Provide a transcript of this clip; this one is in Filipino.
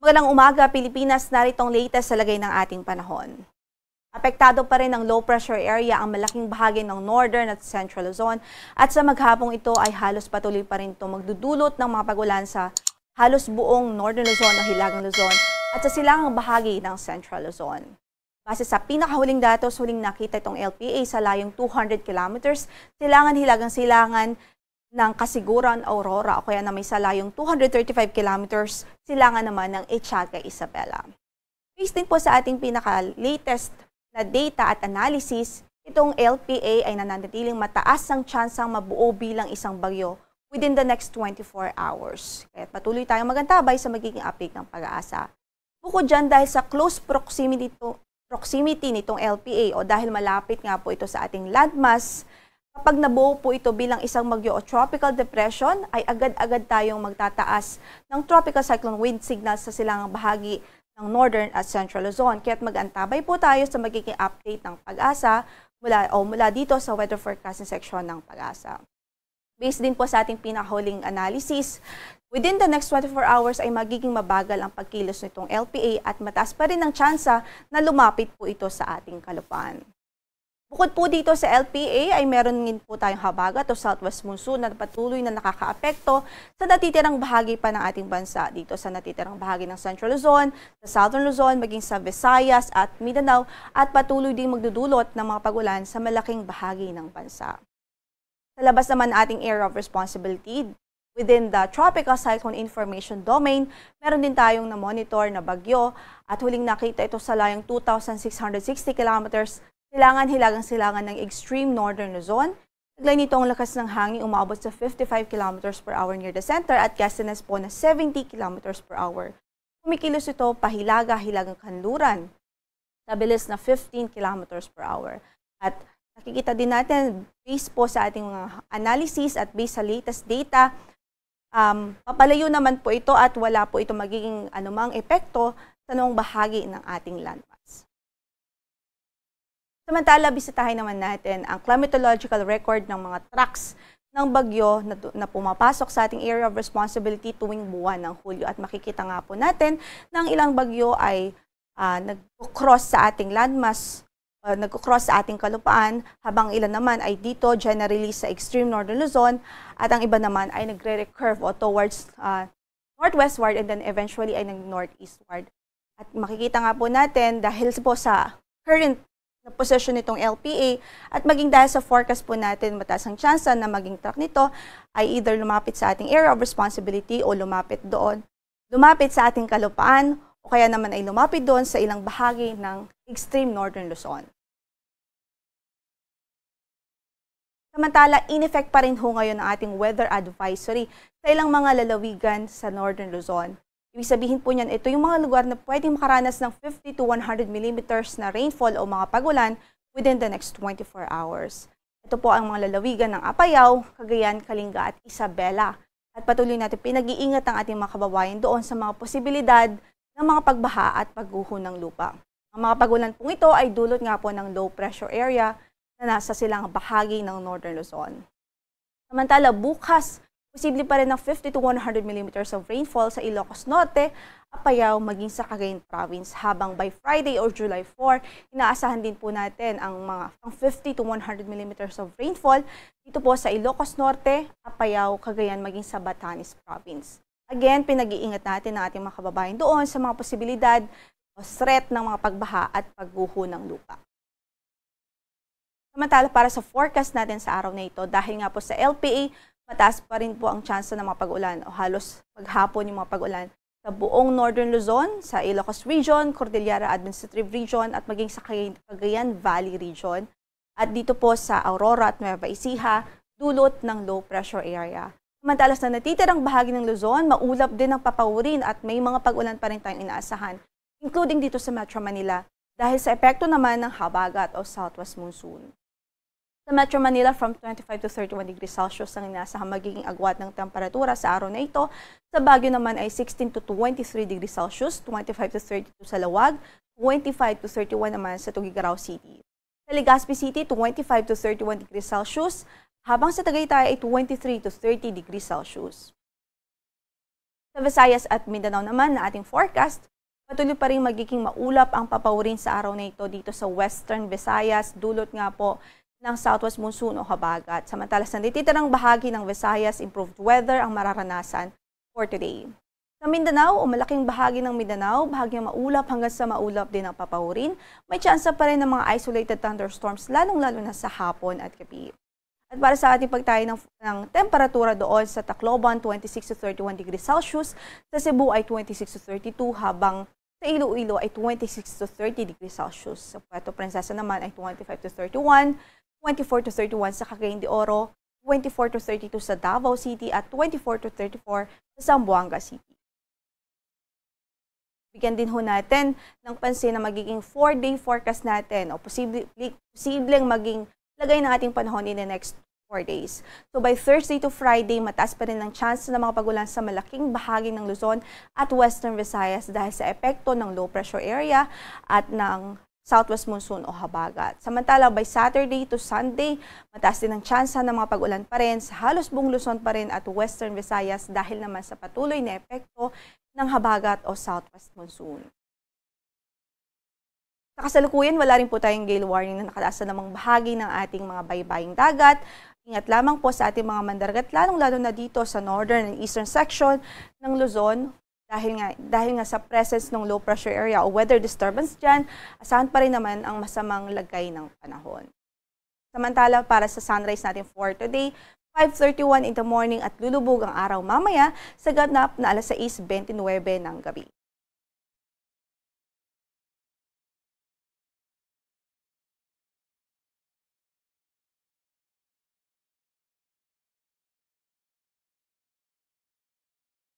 Magandang umaga, Pilipinas. Narito ang latest sa lagay ng ating panahon. Apektado pa rin ng low pressure area ang malaking bahagi ng Northern at Central Luzon at sa maghapong ito ay halos patuloy pa rin ito magdudulot ng mga pagulan sa halos buong Northern Luzon o Hilagang Luzon at sa silangang bahagi ng Central Luzon. Base sa pinakahuling datos, huling nakita itong LPA sa layong 200 kilometers, silangan-hilagang-silangan ng Kasiguran, Aurora o kaya na may sa layong 235 kilometers, silangan naman ng Etiaga, Isabela. Based din po sa ating pinaka-latest na data at analysis, itong LPA ay nananatiling mataas ang tsansang mabuo bilang isang bagyo within the next 24 hours. Kaya patuloy tayong magantabay sa magiging update ng Pag-asa. Bukod dyan, dahil sa close proximity nitong LPA o dahil malapit nga po ito sa ating landmass, kapag nabuo po ito bilang isang bagyo o tropical depression, ay agad-agad tayong magtataas ng tropical cyclone wind signal sa silangang bahagi ng Northern at Central Luzon. Kaya't mag-antabay po tayo sa magiging update ng Pag-asa mula dito sa weather forecasting section ng Pag-asa. Based din po sa ating pinahuling analysis, within the next 24 hours ay magiging mabagal ang pagkilos nitong LPA at mataas pa rin ang tsansa na lumapit po ito sa ating kalupaan. Bukod po dito sa LPA ay meron din po tayong habagat o southwest monsoon na patuloy na nakakaapekto sa natitirang bahagi pa ng ating bansa. Dito sa natitirang bahagi ng Central Luzon, sa Southern Luzon, maging sa Visayas at Mindanao at patuloy din magdudulot ng mga pagulan sa malaking bahagi ng bansa. Sa labas naman ating area of responsibility, within the Tropical Cyclone Information Domain, meron din tayong na-monitor na bagyo at huling nakita ito sa layong 2,660 kilometers silangan-hilagang-silangan ng extreme northern Luzon. Taglay nito ang lakas ng hangin umabot sa 55 km per hour near the center at gustiness po na 70 km per hour. Kumikilos ito pahilaga-hilagang kanluran sa bilis na 15 km per hour. At nakikita din natin, based po sa ating mga analysis at based sa latest data, papalayo naman po ito at wala po ito magiging anumang epekto sa noong bahagi ng ating landmass. Samantala, bisitahin naman natin ang climatological record ng mga tracks ng bagyo na pumapasok sa ating area of responsibility tuwing buwan ng Hulyo. At makikita nga po natin na ang ilang bagyo ay nag-cross sa ating landmass, nag-cross sa ating kalupaan, habang ilan naman ay dito generally sa extreme northern Luzon at ang iba naman ay nagre-recurve o towards northwestward and then eventually ay nag-northeastward. At makikita nga po natin dahil po sa current na position nitong LPA at maging dahil sa forecast po natin mataas ang tsansa na maging track nito ay either lumapit sa ating area of responsibility o lumapit sa ating kalupaan o kaya naman ay lumapit doon sa ilang bahagi ng extreme northern Luzon. Samantala, in effect pa rin ho ngayon ang ating weather advisory sa ilang mga lalawigan sa northern Luzon. Ibig sabihin po niyan, ito yung mga lugar na pwedeng makaranas ng 50 to 100 millimeters na rainfall o mga pagulan within the next 24 hours. Ito po ang mga lalawigan ng Apayao, Cagayan, Kalinga at Isabela. At patuloy natin pinag-iingat ang ating mga kababayan doon sa mga posibilidad ng mga pagbaha at pagguho ng lupa. Ang mga pagulan pong ito ay dulot nga po ng low pressure area na nasa silang bahagi ng Northern Luzon. Samantala, bukas, posible pa rin ng 50 to 100 millimeters of rainfall sa Ilocos Norte, Apayao, maging sa Cagayan Province. Habang by Friday or July 4, inaasahan din po natin ang 50 to 100 millimeters of rainfall dito po sa Ilocos Norte, Apayao, Cagayan, maging sa Batanes Province. Again, pinag-iingat natin ang ating mga kababayan doon sa mga posibilidad o threat ng mga pagbaha at pagguho ng lupa. Samantala, para sa forecast natin sa araw na ito, dahil nga po sa LPA, mataas pa rin po ang tsansa ng mga pag-ulan o halos maghapon yung mga pag-ulan sa buong Northern Luzon, sa Ilocos Region, Cordillera Administrative Region at maging sa Cagayan Valley Region. At dito po sa Aurora at Nueva Ecija, dulot ng low pressure area. Samantala sa natitirang bahagi ng Luzon, maulap din ang papawurin at may mga pag-ulan pa rin tayong inaasahan, including dito sa Metro Manila, dahil sa epekto naman ng habagat o southwest monsoon. Sa Metro Manila, from 25 to 31 degrees Celsius ang inaasahang magiging agwat ng temperatura sa araw na ito. Sa Baguio naman ay 16 to 23 degrees Celsius, 25 to 32 sa Lawag, 25 to 31 naman sa Tuguegarao City. Sa Legazpi City, 25 to 31 degrees Celsius, habang sa Tagaytay ay 23 to 30 degrees Celsius. Sa Visayas at Mindanao naman na ating forecast, patuloy pa rin magiging maulap ang papawirin sa araw na ito dito sa Western Visayas, dulot nga po ng southwest monsoon o habagat. Samantala sa natitirang bahagi ng Visayas, improved weather ang mararanasan for today. Sa Mindanao o malaking bahagi ng Mindanao, bahagyang maulap hanggang sa maulap din ang papawirin. May tsansa pa rin ng mga isolated thunderstorms lalong-lalo na sa hapon at gabi. At para sa ating pagtayo ng temperatura doon sa Tacloban, 26 to 31 degrees Celsius, sa Cebu ay 26 to 32, habang sa Iloilo ay 26 to 30 degrees Celsius. Sa Puerto Princesa naman ay 25 to 31, 24 to 31 sa Cagayan de Oro, 24 to 32 sa Davao City at 24 to 34 sa Zamboanga City. Bigyan din ho natin ng pansin na magiging 4-day forecast natin o posibleng maging lagay ng ating panahon in the next 4 days. So by Thursday to Friday, mataas pa rin ang chance na mga pagulan sa malaking bahagi ng Luzon at Western Visayas dahil sa epekto ng low pressure area at ng southwest monsoon o habagat. Samantala, by Saturday to Sunday, mataas din ang tsansa ng mga pag-ulan pa rin sa halos buong Luzon pa rin at Western Visayas dahil naman sa patuloy na epekto ng habagat o southwest monsoon. Sa kasalukuyan, wala rin po tayong gale warning na nakataas na namang bahagi ng ating mga baybaying dagat. Ingat lamang po sa ating mga mandargat, lalong-lalo na dito sa northern and eastern section ng Luzon. Dahil nga sa presence ng low pressure area o weather disturbance dyan, asahan pa rin naman ang masamang lagay ng panahon. Samantala, para sa sunrise natin for today, 5:31 in the morning at lulubog ang araw mamaya sa ganap na 6:29 ng gabi.